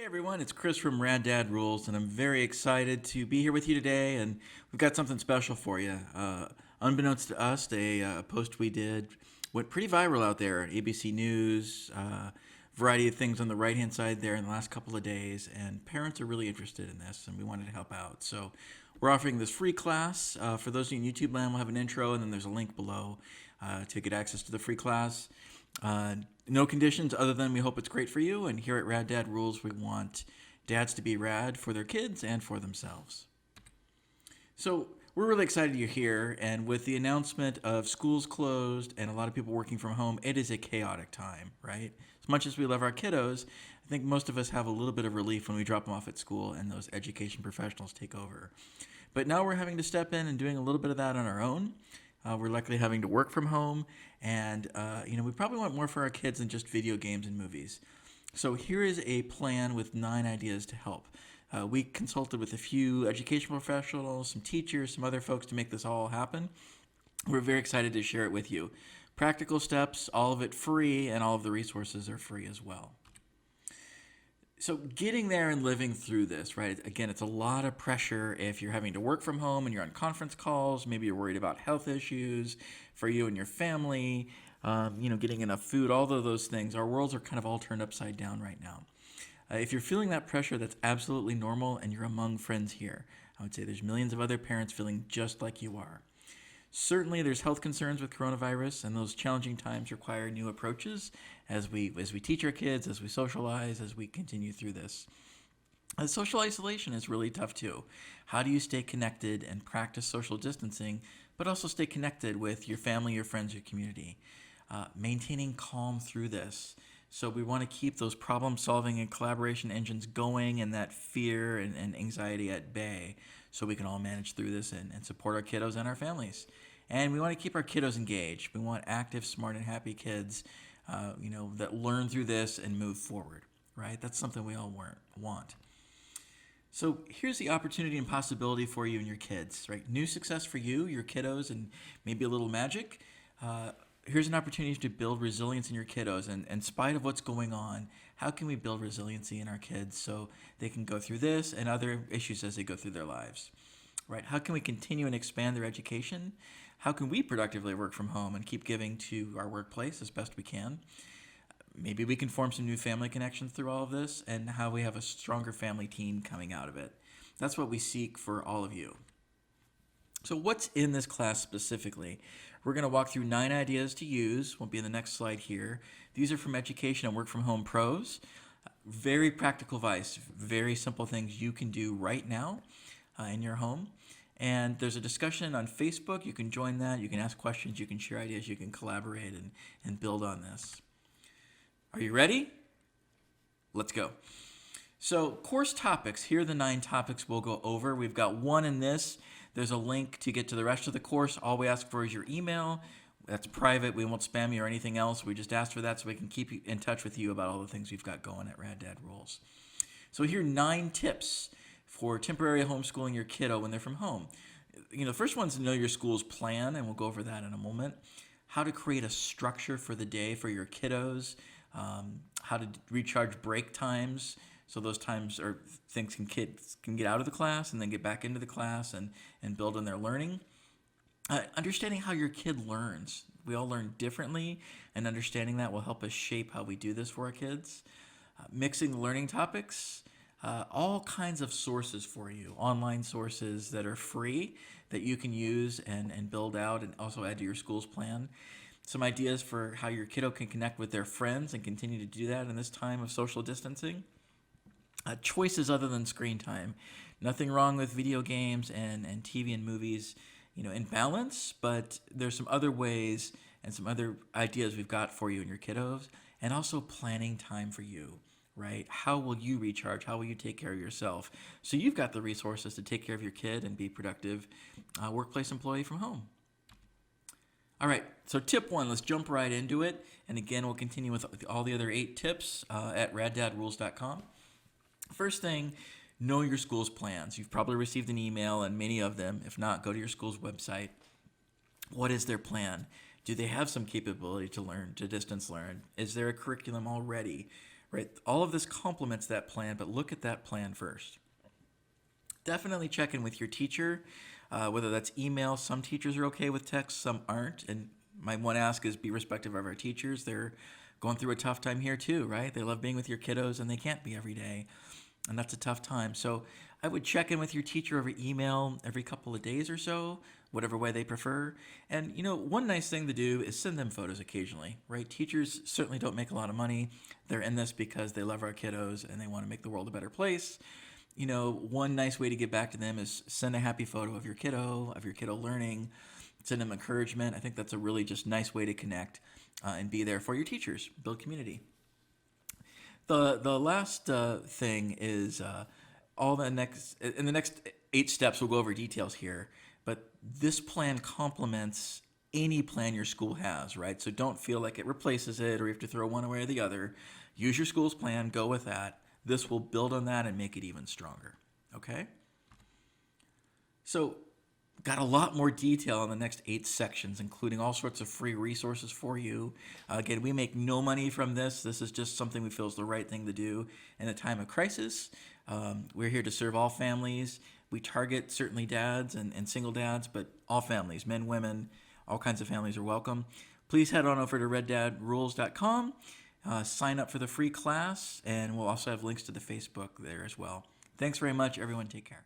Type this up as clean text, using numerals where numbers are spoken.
Everyone, it's Chris from Rad Dad Rules, and I'm very excited to be here with you today. And we've got something special for you. Unbeknownst to us, a post we did went pretty viral out there on ABC News, variety of things on the right hand side there in the last couple of days. And parents are really interested in this, and we wanted to help out. So we're offering this free class. For those of you in YouTube land, we'll have an intro, and then there's a link below to get access to the free class. No conditions other than we hope it's great for you. And here at Rad Dad Rules, we want dads to be rad for their kids and for themselves. So we're really excited you're here. And with the announcement of schools closed and a lot of people working from home, it is a chaotic time, right? As much as we love our kiddos, I think most of us have a little bit of relief when we drop them off at school and those education professionals take over. But now we're having to step in and doing a little bit of that on our own. We're likely having to work from home, and we probably want more for our kids than just video games and movies. So here is a plan with 9 ideas to help. We consulted with a few education professionals, some teachers, some other folks to make this all happen. We're very excited to share it with you. Practical steps, all of it free, and all of the resources are free as well. So getting there and living through this, right? Again, it's a lot of pressure if you're having to work from home and you're on conference calls. Maybe you're worried about health issues for you and your family, getting enough food, all of those things. Our worlds are kind of all turned upside down right now. If you're feeling that pressure, that's absolutely normal, and you're among friends here. I would say there's millions of other parents feeling just like you are. Certainly, there's health concerns with coronavirus, and those challenging times require new approaches as we teach our kids, as we socialize, as we continue through this. Social isolation is really tough too. How do you stay connected and practice social distancing, but also stay connected with your family, your friends, your community? Maintaining calm through this. So we want to keep those problem-solving and collaboration engines going and that fear and anxiety at bay so we can all manage through this and support our kiddos and our families. And we want to keep our kiddos engaged. We want active, smart, and happy kids, that learn through this and move forward, right? That's something we all want. So here's the opportunity and possibility for you and your kids, right? New success for you, your kiddos, and maybe a little magic. Here's an opportunity to build resilience in your kiddos. And in spite of what's going on, how can we build resiliency in our kids so they can go through this and other issues as they go through their lives, right? How can we continue and expand their education? How can we productively work from home and keep giving to our workplace as best we can? Maybe we can form some new family connections through all of this, and how we have a stronger family team coming out of it. That's what we seek for all of you. So what's in this class specifically? We're going to walk through 9 ideas to use. Won't be in the next slide here. These are from education and work from home pros. Very practical advice, very simple things you can do right now in your home. And there's a discussion on Facebook. You can join that. You can ask questions. You can share ideas. You can collaborate and build on this. Are you ready? Let's go. So course topics. Here are the 9 topics we'll go over. We've got 1 in this. There's a link to get to the rest of the course. All we ask for is your email. That's private. We won't spam you or anything else. We just ask for that so we can keep in touch with you about all the things we've got going at Rad Dad Rules. So here are 9 tips for temporary homeschooling your kiddo when they're from home. The first one's to know your school's plan, and we'll go over that in a moment. How to create a structure for the day for your kiddos. How to recharge break times. So those times are things kids can get out of the class and then get back into the class and build on their learning. Understanding how your kid learns. We all learn differently, and understanding that will help us shape how we do this for our kids. Mixing learning topics. All kinds of sources for you. Online sources that are free that you can use and build out and also add to your school's plan. Some ideas for how your kiddo can connect with their friends and continue to do that in this time of social distancing. Choices other than screen time. Nothing wrong with video games and TV and movies, in balance, but there's some other ways and some other ideas we've got for you and your kiddos, and also planning time for you, right? How will you recharge? How will you take care of yourself? So you've got the resources to take care of your kid and be productive workplace employee from home. All right, so tip 1, let's jump right into it. And again, we'll continue with all the other 8 tips at raddadrules.com. First thing, know your school's plans. You've probably received an email, and many of them. If not, go to your school's website. What is their plan? Do they have some capability to distance learn? Is there a curriculum already? right? All of this complements that plan, but look at that plan first. Definitely check in with your teacher, whether that's email. Some teachers are okay with text, some aren't. And my one ask is be respectful of our teachers. They're going through a tough time here too, right? They love being with your kiddos and they can't be every day. And that's a tough time. So I would check in with your teacher over email every couple of days or so, whatever way they prefer. And one nice thing to do is send them photos occasionally, right? Teachers certainly don't make a lot of money. They're in this because they love our kiddos and they want to make the world a better place. One nice way to get back to them is send a happy photo of your kiddo learning, send them encouragement. I think that's a really just nice way to connect and be there for your teachers, build community. The last thing is in the next 8 steps, we'll go over details here, but this plan complements any plan your school has, right? So don't feel like it replaces it or you have to throw one away or the other. Use your school's plan, go with that. This will build on that and make it even stronger, okay? So got a lot more detail in the next 8 sections, including all sorts of free resources for you. Again, we make no money from this. This is just something we feel is the right thing to do in a time of crisis. We're here to serve all families. We target certainly dads and single dads, but all families, men, women, all kinds of families are welcome. Please head on over to reddadrules.com, sign up for the free class, and we'll also have links to the Facebook there as well. Thanks very much, everyone. Take care.